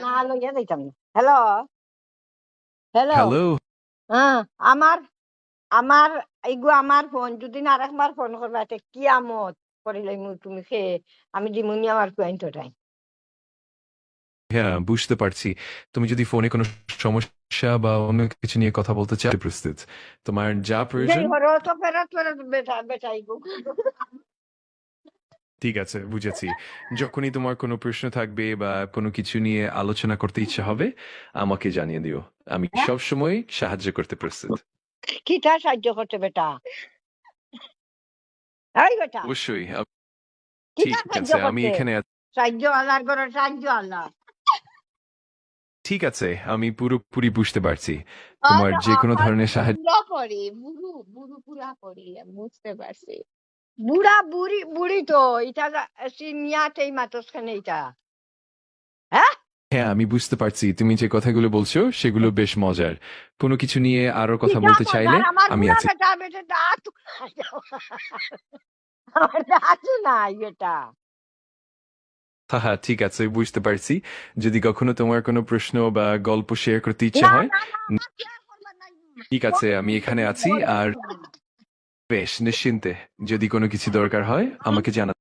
না লইয়া যাইতাম না। Hello hello. হ্যালো। হ্যাঁ, আমার আমার এইগো আমার ফোন যদি না আরেকবার ফোন করবা তে কি আমত করিলাই তুমি খেয়ে আমি দিমুনি আমার কুয়াইন্টটাই। হ্যাঁ, বুঝতে পারছি। তুমি যদি ফোনে কোনো সমস্যা বা অন্য কিছু নিয়ে কথা বলতে চাও, প্রস্তুত। তোমার যা যেই প্রয়োজন। হরো তো ফেরত ফেরত বেটাইগো। ঠিক আছে, বুঝেছি। যখনই তোমার কোনো প্রশ্ন থাকবে বা কোনো কিছু নিয়ে আলোচনা করতে ইচ্ছা হবে, আমাকে জানিয়ে দিও। আমি সবসময় সাহায্য করতে প্রস্তুত। কিটা সাহায্য করতে বেটা? এই বেটা অবশ্যই। কিটা ঠিক সাহায্য আছে, আমি করতে? এখানে সাহায্য আল্লাহর ঘরে সাহায্য আল্লাহ। ঠিক আছে, আমি পুরোপুরি বুঝতে পারছি। তোমার যে কোনো ধরনের সাহায্য। বুড়া পড়ে বুড়ু বুড়ু পুরা পড়ে আমি বুঝতে পারছি। বুড়া বুড়ি বুড়ি তো এটা সিনিয়াতেই মাতসখানে এটা। হ্যাঁ হ্যাঁ, আমি বুঝতে পারছি তুমি যে কথাগুলো বলছো সেগুলো বেশ মজার। কোনো কিছু নিয়ে আরো কথা কিটা বলতে চাইলে মজার? আমার আমি বুড়া আছি। বেটা বেটা দাঁত আমার দাঁতও নাই বেটা। হ্যাঁ হ্যাঁ, ঠিক আছে, বুঝতে পারছি। যদি কখনো তোমার কোনো প্রশ্ন বা গল্প শেয়ার করতে ইচ্ছে না হয়, না না আমার শেয়ার করবার নাই। ঠিক আছে, আমি এখানে আছি। আর বেশ নিশ্চিন্তে, যদি কোনো কিছু দরকার হয় আমাকে জানা।